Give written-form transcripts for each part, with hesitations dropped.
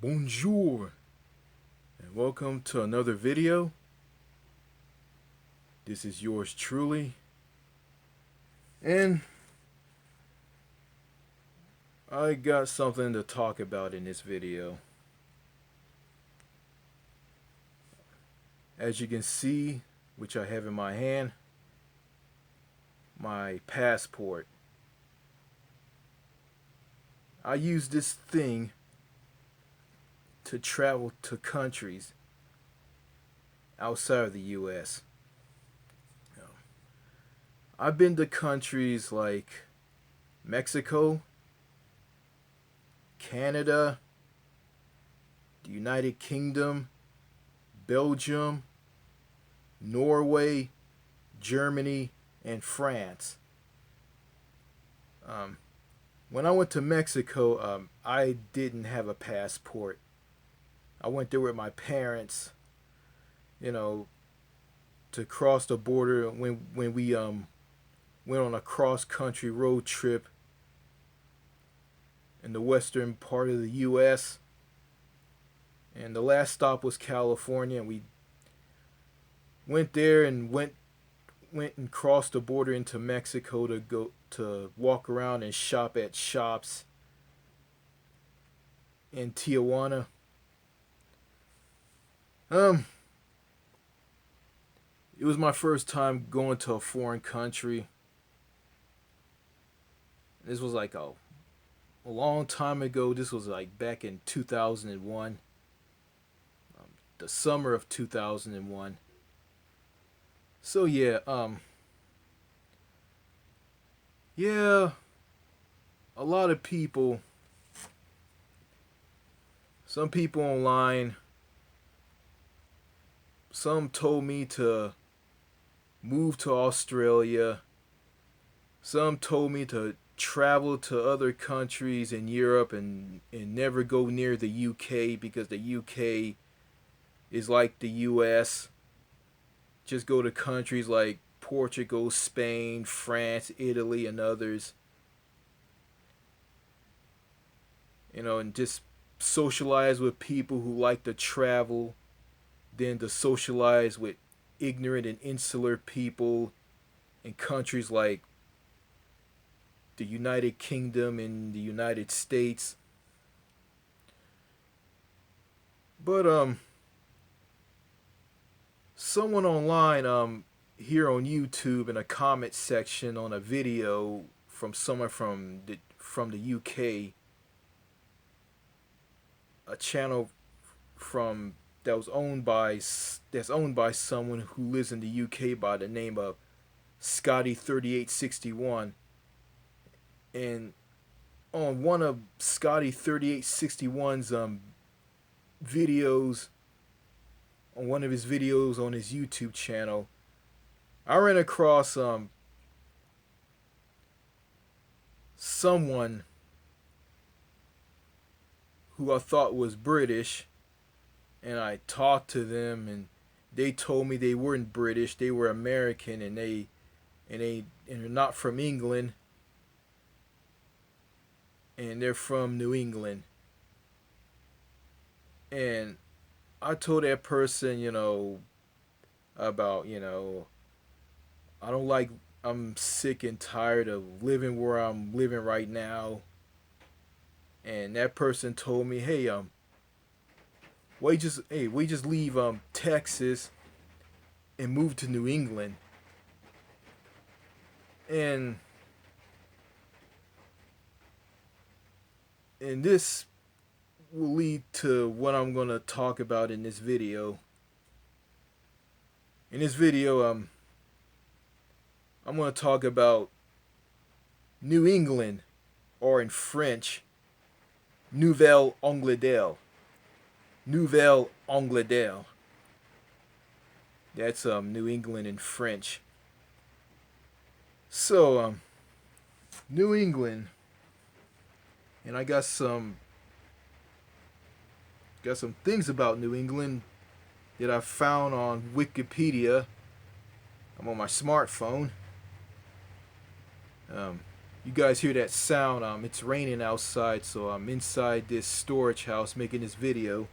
Bonjour and welcome to another video. This is yours truly, and I got something to talk about in this video. As you can see, which I have in my hand, my passport. I use this thing to travel to countries outside of the US. I've been to countries like Mexico, Canada, the United Kingdom, Belgium, Norway, Germany, and France. When I went to Mexico, I didn't have a passport. I went there with my parents, you know, to cross the border when we went on a cross country road trip in the western part of the U.S. And the last stop was California, and we went there and went and crossed the border into Mexico to go to walk around and shop at shops in Tijuana. It was my first time going to a foreign country. This was like a long time ago. This was like back in 2001, the summer of 2001. So yeah, a lot of people, some people online, some told me to move to Australia. Some told me to travel to other countries in Europe and never go near the UK because the UK is like the US. Just go to countries like Portugal, Spain, France, Italy, and others. And just socialize with people who like to travel, than to socialize with ignorant and insular people in countries like the United Kingdom and the United States. But someone online here on YouTube in a comment section on a video from someone from the UK, a channel from that's owned by someone who lives in the UK by the name of Scotty3861. And on one of Scotty3861's videos, on one of his videos on his YouTube channel, I ran across someone who I thought was British, and I talked to them, and they told me they weren't British, they were American, and they're not from England, and they're from New England. And I told that person, about, I'm sick and tired of living where I'm living right now. And that person told me, hey, we just leave Texas and move to New England. And this will lead to what I'm gonna talk about in this video. In this video, I'm gonna talk about New England, or in French, Nouvelle Angleterre. Nouvelle Angleterre. That's New England in French. So New England, and I got some things about New England that I found on Wikipedia. I'm on my smartphone. you guys hear that sound, it's raining outside, so I'm inside this storage house making this video.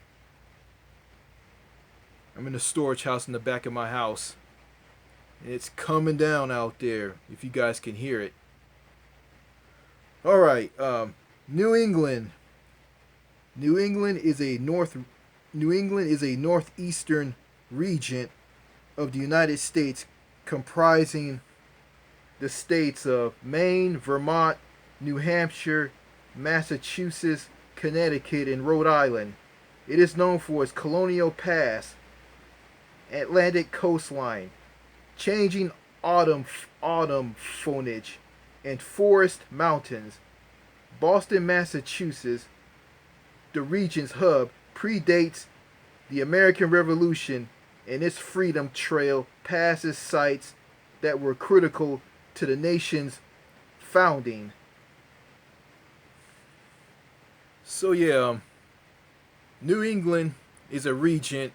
I'm in a storage house in the back of my house. And it's coming down out there, if you guys can hear it. Alright, New England. New England is a northeastern region of the United States comprising the states of Maine, Vermont, New Hampshire, Massachusetts, Connecticut, and Rhode Island. It is known for its Colonial Pass, Atlantic coastline, changing autumn foliage, and forest mountains. Boston, Massachusetts, the region's hub, predates the American Revolution, and its Freedom Trail passes sites that were critical to the nation's founding. So yeah, New England is a region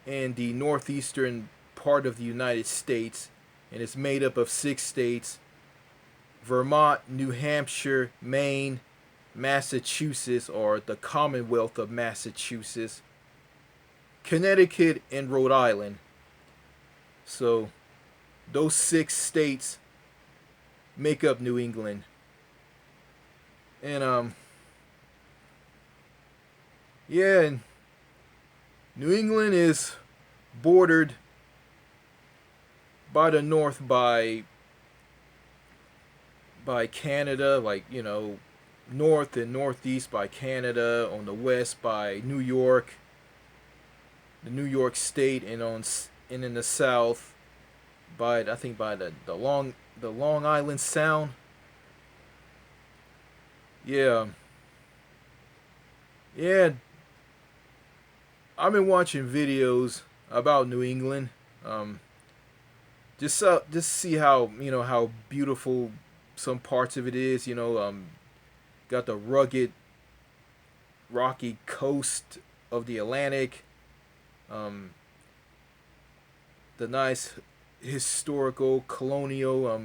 in the northeastern part of the United States, and it's made up of 6 states: Vermont, New Hampshire, Maine, Massachusetts, or the Commonwealth of Massachusetts, Connecticut, and Rhode Island. So those 6 states make up New England. And yeah, New England is bordered by the north by Canada, like, north and northeast by Canada, on the west by New York, the New York State, and in the south by, I think, by the Long Island Sound. Yeah. Yeah, I've been watching videos about New England. Just see how, how beautiful some parts of it is. Got the rugged, rocky coast of the Atlantic. The nice historical colonial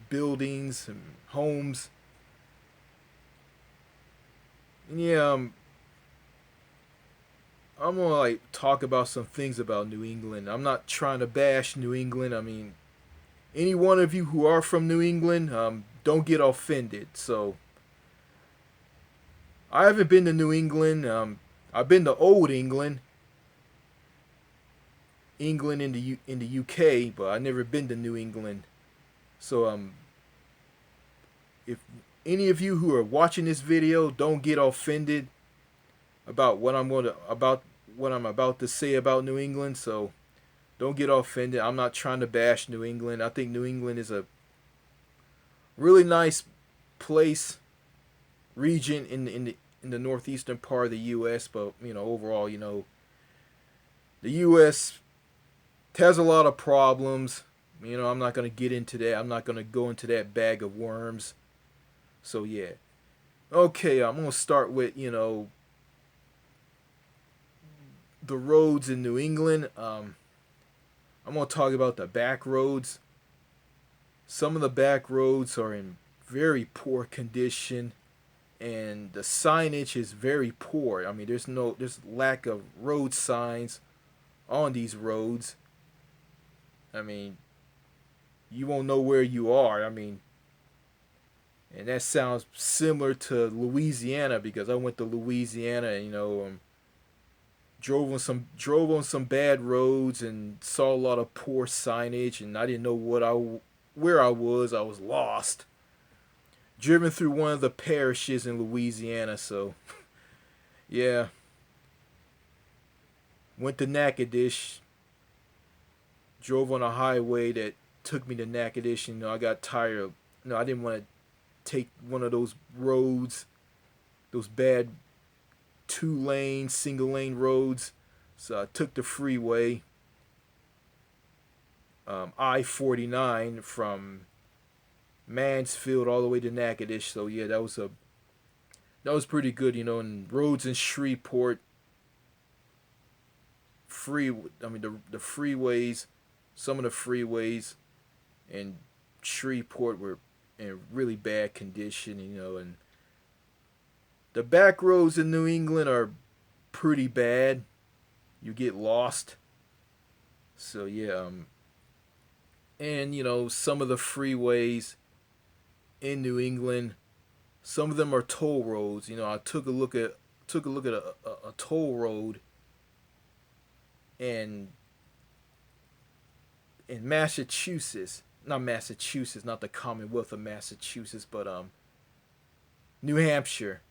buildings and homes. And yeah, I'm gonna talk about some things about New England. I'm not trying to bash New England. I mean, any one of you who are from New England, don't get offended. So, I haven't been to New England. I've been to Old England, in the UK, but I've never been to New England. So, if any of you who are watching this video, don't get offended about what I'm about to say about New England. So don't get offended. I'm not trying to bash New England. I think New England is a really nice place, region in the northeastern part of the U.S. But overall, the U.S. has a lot of problems. I'm not gonna get into that. I'm not gonna go into that bag of worms. So yeah, okay. I'm gonna start with the roads in New England. I'm gonna talk about the back roads. Some of the back roads are in very poor condition, and the signage is very poor. I mean, there's lack of road signs on these roads. I mean, you won't know where you are. I mean, and that sounds similar to Louisiana, because I went to Louisiana and drove on some bad roads and saw a lot of poor signage, and I didn't know where I was. I was lost. Driven through one of the parishes in Louisiana, so yeah. Went to Natchitoches. Drove on a highway that took me to Natchitoches. I got tired of. I didn't want to take one of those roads, those bad 2-lane, single-lane roads. So I took the freeway, I-49 from Mansfield all the way to Natchitoches. So yeah, that was pretty good. And roads in Shreveport, the freeways, some of the freeways in Shreveport were in really bad condition, and the back roads in New England are pretty bad. You get lost. So yeah, and some of the freeways in New England, some of them are toll roads. I took a look at a toll road in Massachusetts, not Massachusetts, not the Commonwealth of Massachusetts, but New Hampshire.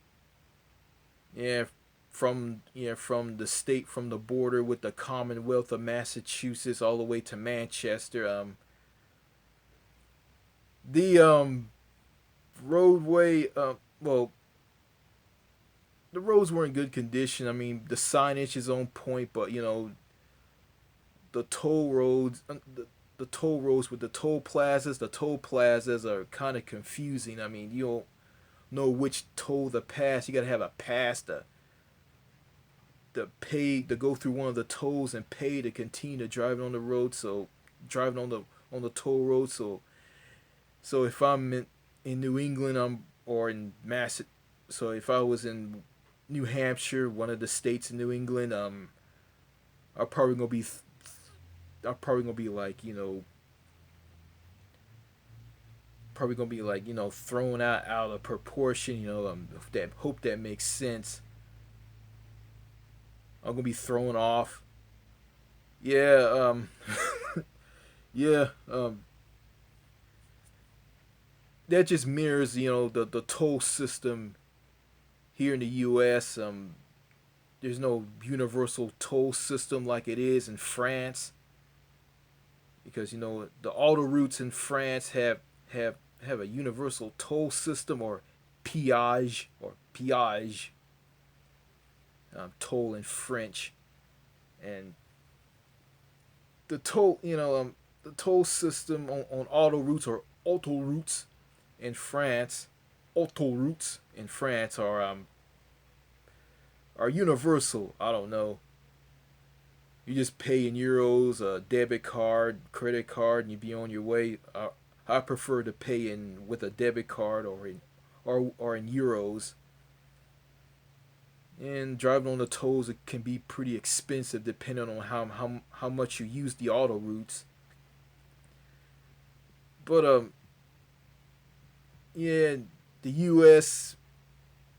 Yeah, from the state, from the border with the Commonwealth of Massachusetts all the way to Manchester. The roadway, well, the roads were in good condition. I mean, the signage is on point, but the toll roads, the toll roads with the toll plazas are kind of confusing. I mean, you don't know which toll to pass. You gotta have a pass to pay to go through one of the tolls and pay to continue to driving on the road. So driving on the toll road. So if I'm in New England, or in Mass. So if I was in New Hampshire, one of the states in New England, I'm probably gonna be I'm probably gonna be like thrown out of proportion. That hope that makes sense. I'm gonna be thrown off. Yeah, yeah, that just mirrors the toll system here in the U.S. There's no universal toll system like it is in France, because the auto routes in France have have a universal toll system, or peage, toll in French. And the toll system on auto routes, or autoroutes in France, autoroutes in France are universal. I don't know. You just pay in euros, a debit card, credit card, and you be on your way. I prefer to pay in with a debit card, or in euros. And driving on the tolls, it can be pretty expensive depending on how much you use the auto routes. But yeah, the U.S.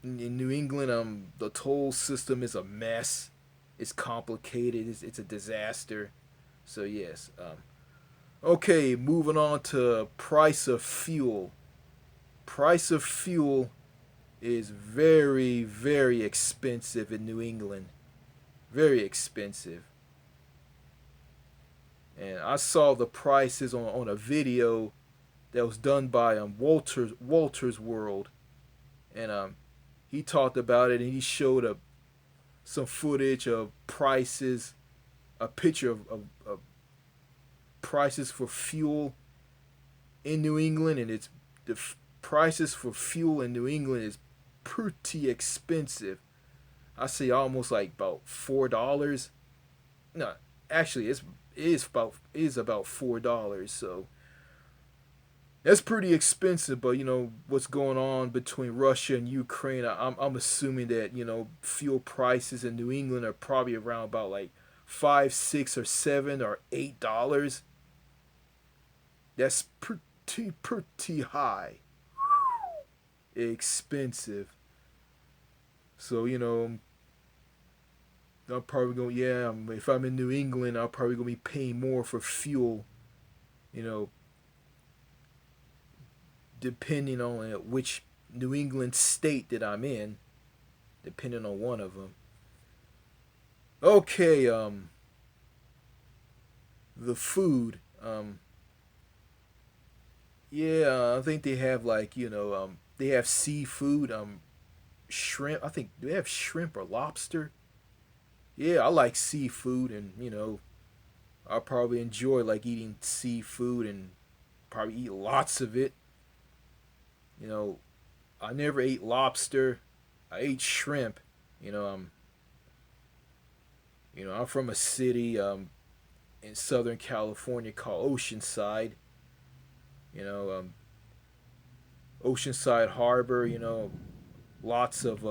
in New England, the toll system is a mess. It's complicated. It's a disaster. So yes. Okay, moving on to price of fuel. Price of fuel is very, very expensive in New England. Very expensive. And I saw the prices on a video that was done by Walter's World, and he talked about it, and he showed some footage of prices, a picture of prices for fuel in New England, and prices for fuel in New England is pretty expensive. I say almost like about $4. No, actually, it is about $4. So that's pretty expensive. But what's going on between Russia and Ukraine, I'm assuming that fuel prices in New England are probably around about like 5, 6, or 7, or $8. That's pretty high, expensive. So I'm probably going, yeah, if I'm in New England, I'm probably going to be paying more for fuel, you know, depending on which New England state that I'm in, depending on one of them. Okay, the food, yeah, I think they have like, they have seafood, shrimp. I think, do they have shrimp or lobster? Yeah, I like seafood, and I probably enjoy like eating seafood, and probably eat lots of it. You know, I never ate lobster. I ate shrimp. You know, I'm from a city in Southern California called Oceanside. You know, Oceanside Harbor. Lots of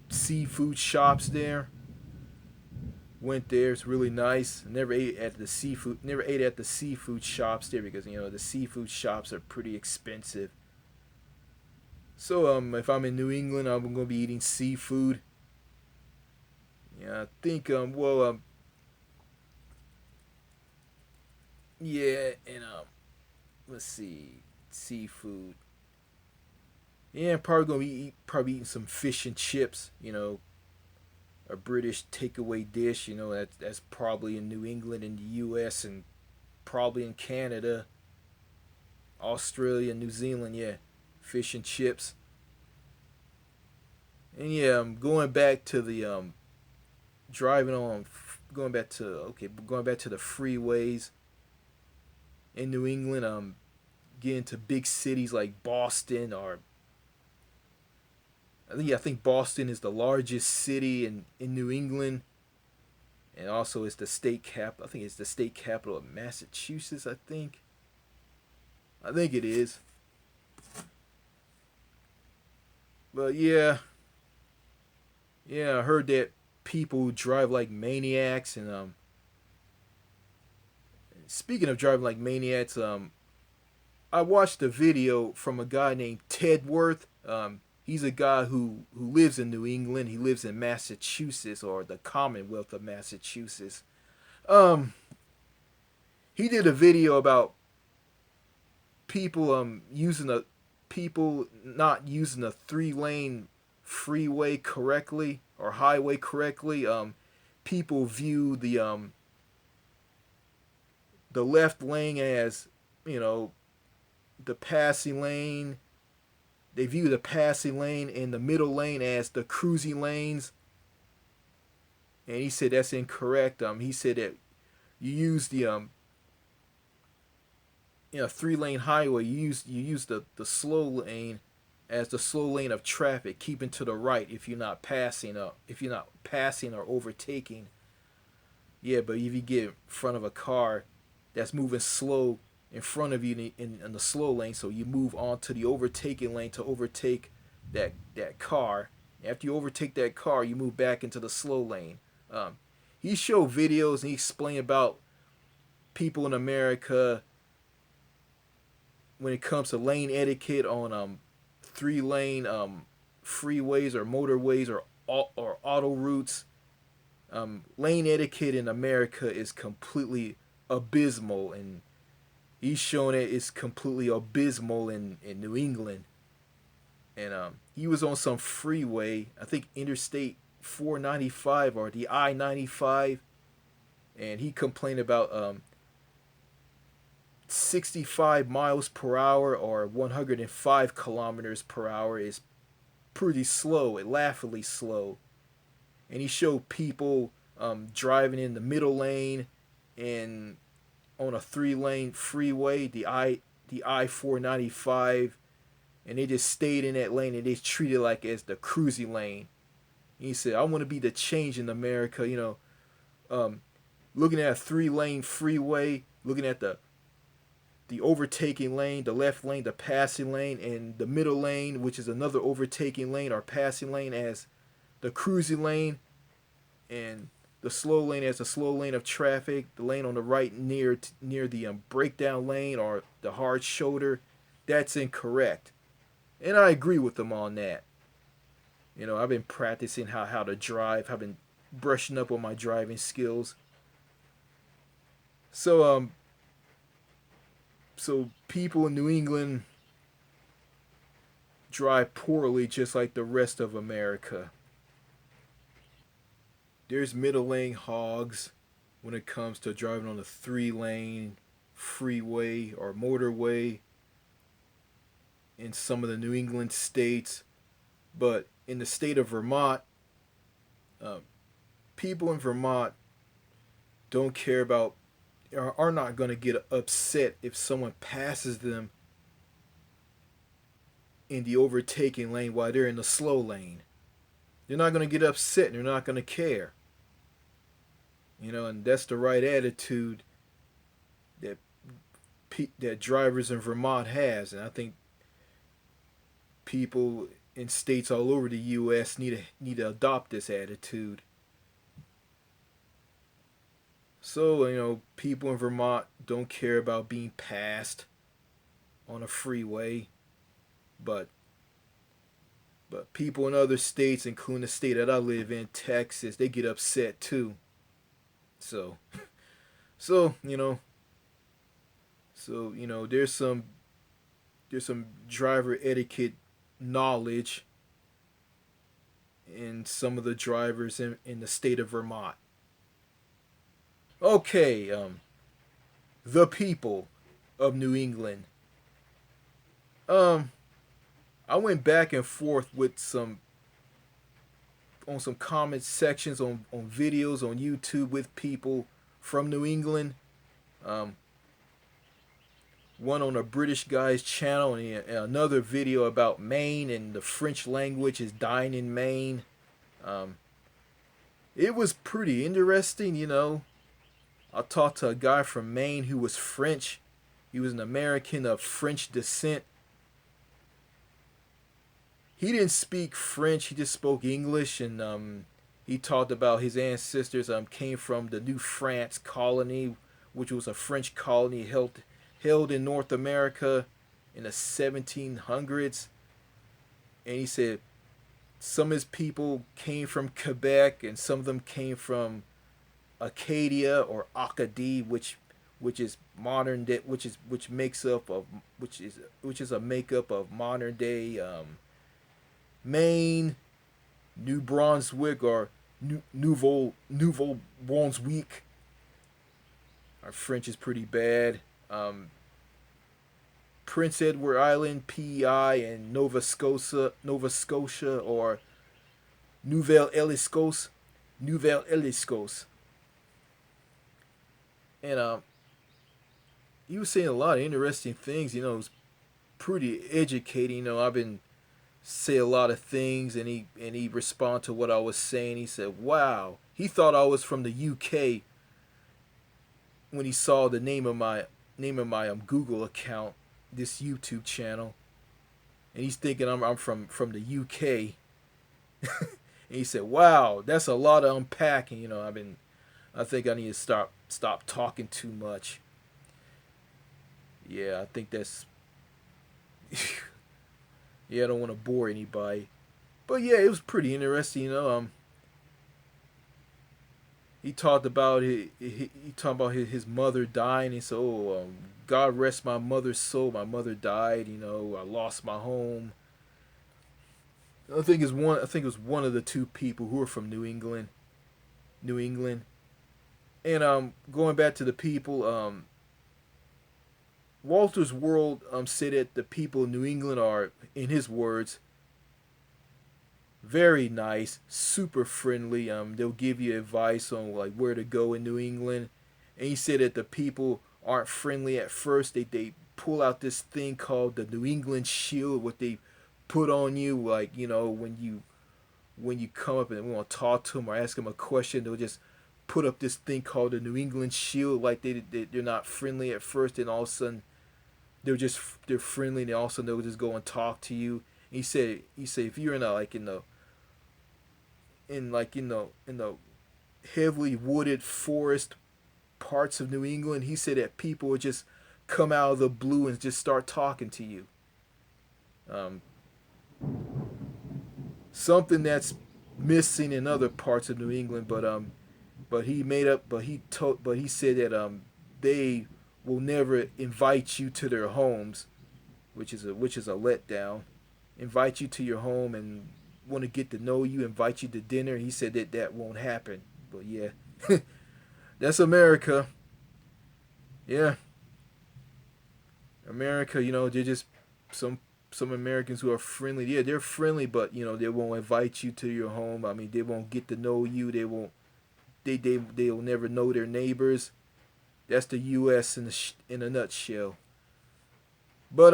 seafood shops there. Went there. It's really nice. Never ate at the seafood. Never ate at the seafood shops there because the seafood shops are pretty expensive. So if I'm in New England, I'm gonna be eating seafood. Yeah, I think yeah, and let's see, seafood. Yeah, I'm probably gonna be probably eating some fish and chips. A British takeaway dish. That's probably in New England and the U.S. and probably in Canada, Australia, New Zealand. Yeah, fish and chips. And yeah, I'm going back to the driving on, going back to the freeways in New England. Getting to big cities like Boston or I think Boston is the largest city in New England, and also it's the state cap. I think it's the state capital of Massachusetts. I think it is. But yeah, yeah, I heard that people drive like maniacs, and speaking of driving like maniacs, I watched a video from a guy named Ted Worth. He's a guy who lives in New England. He lives in Massachusetts or the Commonwealth of Massachusetts. Um, he did a video about people people not using a 3 lane freeway correctly or highway correctly. People view the left lane as you know the passing lane. They view the passing lane and the middle lane as the cruising lanes, and he said that's incorrect. He said that you use the 3 lane highway. You use the slow lane as the slow lane of traffic, keeping to the right if you're not passing or overtaking. Yeah, but if you get in front of a car that's moving slow in front of you in the slow lane, so you move on to the overtaking lane to overtake that car. After you overtake that car, you move back into the slow lane. He showed videos and he explained about people in America when it comes to lane etiquette on 3 lane freeways or motorways or auto routes. Lane etiquette in America is completely abysmal, and he's showing it is completely abysmal in New England. And he was on some freeway, I think Interstate 495 or the I-95, and he complained about 65 miles per hour or 105 kilometers per hour is pretty slow, laughably slow. And he showed people driving in the middle lane and on a 3 lane freeway, the I 495, and they just stayed in that lane and they treated it like as the cruising lane. And he said, "I want to be the change in America." Looking at a 3 lane freeway, looking at the overtaking lane, the left lane, the passing lane, and the middle lane, which is another overtaking lane or passing lane, as the cruising lane, and the slow lane as the slow lane of traffic. The lane on the right near the breakdown lane or the hard shoulder, that's incorrect. And I agree with them on that. I've been practicing how to drive. I've been brushing up on my driving skills. So people in New England drive poorly just like the rest of America. There's middle lane hogs when it comes to driving on a 3 lane freeway or motorway in some of the New England states. But in the state of Vermont, uh, people in Vermont don't care about, are not going to get upset if someone passes them in the overtaking lane while they're in the slow lane. They're not going to get upset and they're not going to care. And that's the right attitude that that drivers in Vermont has, and I think people in states all over the U.S. need to adopt this attitude. So people in Vermont don't care about being passed on a freeway, but people in other states, including the state that I live in, Texas, they get upset too. So so you know there's some driver etiquette knowledge in some of the drivers in the state of Vermont. Okay, the people of New England. Um, I went back and forth with some comment sections on videos on YouTube with people from New England. Um, one on a British guy's channel, and another video about Maine and the French language is dying in Maine. Um, it was pretty interesting. I talked to a guy from Maine who was French. He was an American of French descent. He didn't speak French. He just spoke English, and he talked about his ancestors came from the New France colony, which was a French colony held in North America in the 1700s. And he said some of his people came from Quebec, and some of them came from Acadia or Acadie, which is modern day, which is a makeup of modern day Maine, New Brunswick, or Nouveau Brunswick. Our French is pretty bad. Prince Edward Island, PEI, and Nova Scotia, or Nouvelle Eliscos. And he was saying a lot of interesting things. It was pretty educating. I've been say a lot of things, and he responded to what I was saying. He said, "Wow." He thought I was from the UK when he saw the name of my Google account, this YouTube channel, and he's thinking I'm from the UK. And he said, "Wow, that's a lot of unpacking." I think I need to stop talking too much. Yeah, I think that's yeah, I don't want to bore anybody. But yeah, it was pretty interesting. He talked about his mother dying. He said, "Oh, God rest my mother's soul. My mother died. I lost my home." I think it was one of the two people who were from New England. New England. And going back to the people, Walter's World said that the people in New England are, in his words, very nice, super friendly. They'll give you advice on like where to go in New England. And he said that the people aren't friendly at first. They pull out this thing called the New England Shield, what they put on you, like when you come up and want to talk to them or ask them a question, they'll just put up this thing called the New England Shield, like they're not friendly at first, and all of a sudden they're friendly, and all of a sudden they'll just go and talk to you. And he said if you're in the heavily wooded forest parts of New England, he said that people would just come out of the blue and just start talking to you. Um, Something that's missing in other parts of New England, but he said that they will never invite you to their homes, which is a letdown. Invite you to your home and want to get to know you, invite you to dinner. He said that won't happen. But yeah, that's America. Yeah, America. They're just some Americans who are friendly. Yeah, they're friendly, but they won't invite you to your home. I mean, they won't get to know you. They won't. They'll never know their neighbors. That's the U.S. in a nutshell. But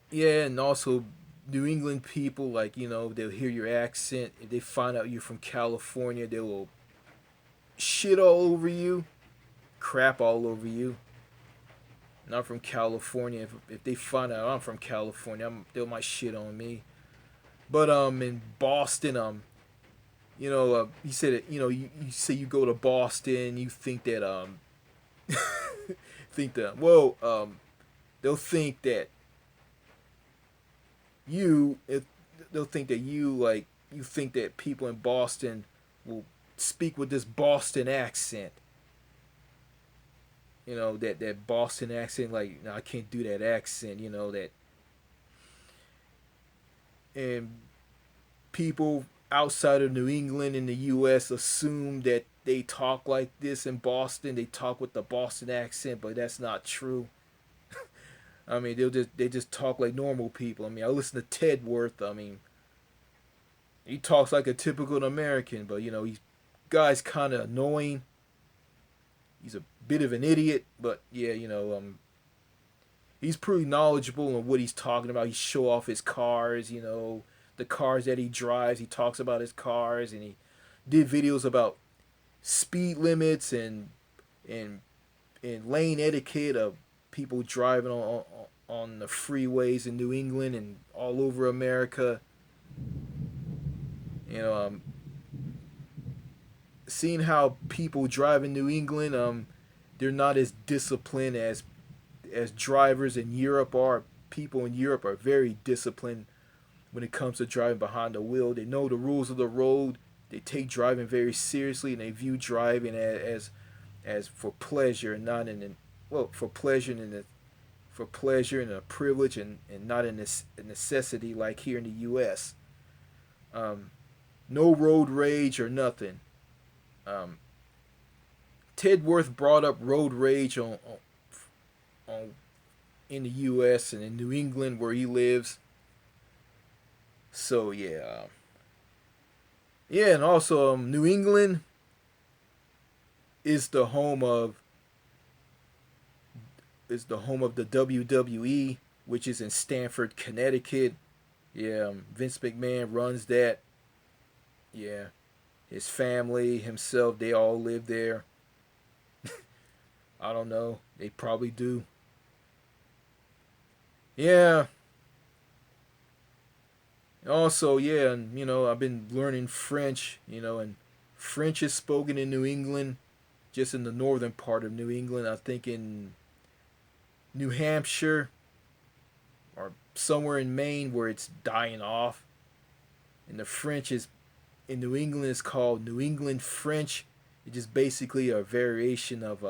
yeah, and also New England people, like they'll hear your accent. If they find out you're from California, they will shit all over you, crap all over you. and I'm from California. If they find out I'm from California, they might shit on me. But in Boston, he said it. You say you go to Boston, you think that think that they'll think that you if they'll think that you think that people in Boston will speak with this Boston accent. That Boston accent, like, no, I can't do that accent. That, and people outside of New England in the U.S. assume that they talk like this in Boston. They talk with the Boston accent, but that's not true. I mean, they just talk like normal people. I mean, I listen to Ted Worth. I mean, he talks like a typical American, but he's guy's kind of annoying. He's a bit of an idiot, but yeah, he's pretty knowledgeable on what he's talking about. He show off his cars, the cars that he drives. He talks about his cars, and he did videos about speed limits and lane etiquette of people driving on the freeways in New England and all over America. You know, seeing how people drive in New England, they're not as disciplined as drivers in Europe are. People in Europe are very disciplined when it comes to driving behind the wheel. They know the rules of the road. They take driving very seriously, and they view driving as for pleasure and not for pleasure and a privilege and not a necessity like here in the U.S. No road rage or nothing. Ted Worth brought up road rage on in the U.S. and in New England where he lives. So yeah, and also New England is the home of the WWE, which is in Stamford, Connecticut. Yeah, Vince McMahon runs that. Yeah, his family, himself, they all live there. I don't know. They probably do. Yeah. Also, yeah, and I've been learning French, and French is spoken in New England, just in the northern part of New England. I think in New Hampshire or somewhere in Maine where it's dying off. And the French is in New England is called New England French. It's just basically a variation of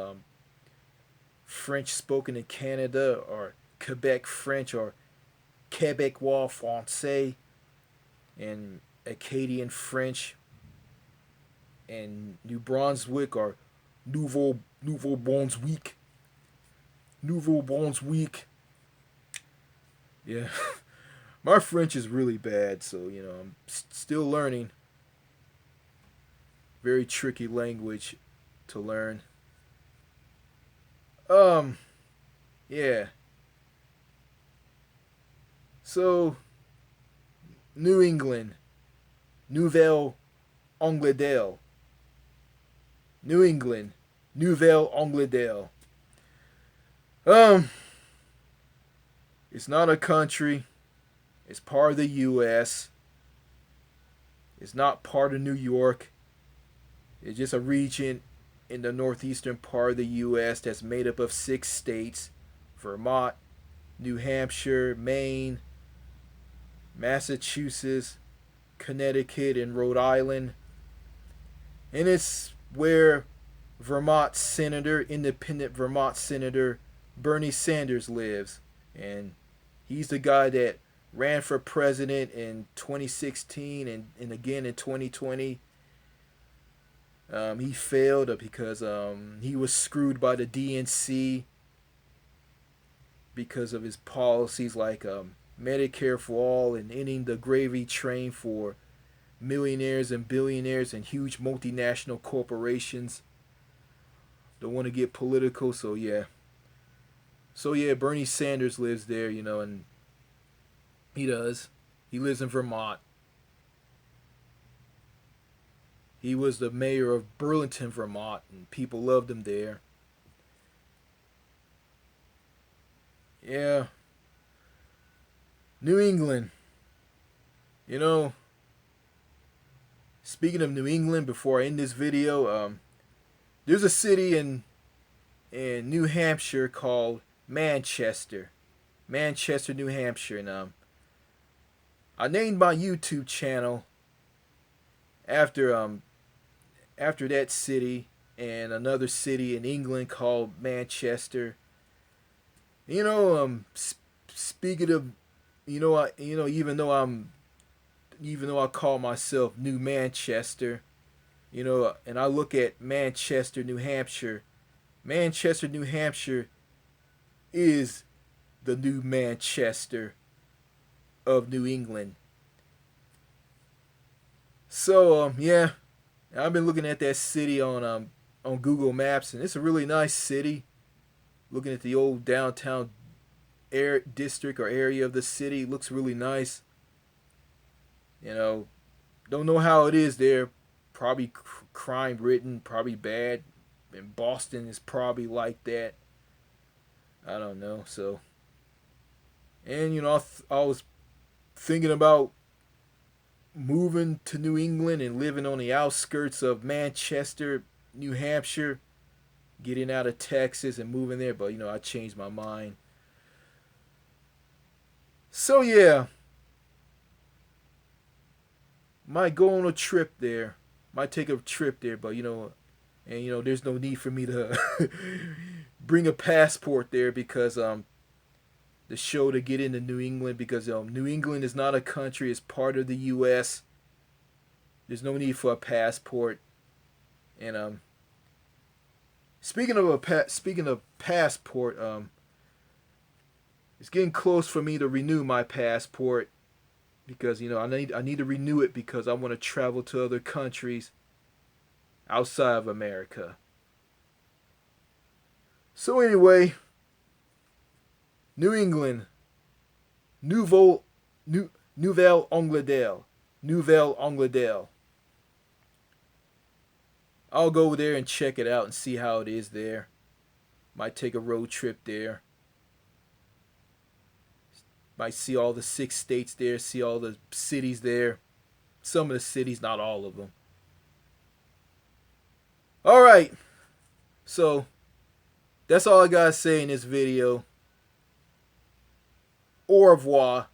French spoken in Canada, or Quebec French, or Québécois Français, and Acadian French, and New Brunswick, or Nouveau Brunswick. Nouveau Brunswick. Yeah. My French is really bad, so I'm still learning. Very tricky language to learn. Yeah. So, New England, Nouvelle, Angleterre. New England, Nouvelle, Angleterre. It's not a country. It's part of the U.S. It's not part of New York. It's just a region in the northeastern part of the U.S. that's made up of 6 states: Vermont, New Hampshire, Maine, Massachusetts, Connecticut, and Rhode Island. And it's where independent Vermont Senator Bernie Sanders lives. And he's the guy that ran for president in 2016 and again in 2020. He failed because he was screwed by the DNC because of his policies like Medicare for all and ending the gravy train for millionaires and billionaires and huge multinational corporations. Don't want to get political, so yeah. Bernie Sanders lives there, and he does. He lives in Vermont. He was the mayor of Burlington, Vermont, and people loved him there. Yeah, New England. You know, speaking of New England, before I end this video, there's a city in New Hampshire called Manchester. Manchester, New Hampshire. And I named my YouTube channel after after that city and another city in England called Manchester. You know, speaking of, even though I call myself New Manchester, and I look at Manchester, New Hampshire. Manchester, New Hampshire is the new Manchester of New England. So yeah, I've been looking at that city on Google Maps, and it's a really nice city. Looking at the old downtown district or area of the city, it looks really nice. You know, don't know how it is there. Probably crime ridden, probably bad. And Boston is probably like that. I don't know. So, and I was thinking about moving to New England and living on the outskirts of Manchester, New Hampshire, getting out of Texas and moving there, but I changed my mind. So yeah, might go on a trip there. Might take a trip there, but and there's no need for me to bring a passport there because the show to get into New England, because New England is not a country, it's part of the US. There's no need for a passport. And speaking of passport, it's getting close for me to renew my passport because I need to renew it because I want to travel to other countries outside of America. So anyway, New England, Nouvelle Angleterre, Nouvelle Angleterre. I'll go there and check it out and see how it is there. Might take a road trip there. Might see all the 6 states there, see all the cities there. Some of the cities, not all of them. Alright, so that's all I gotta say in this video. Au revoir.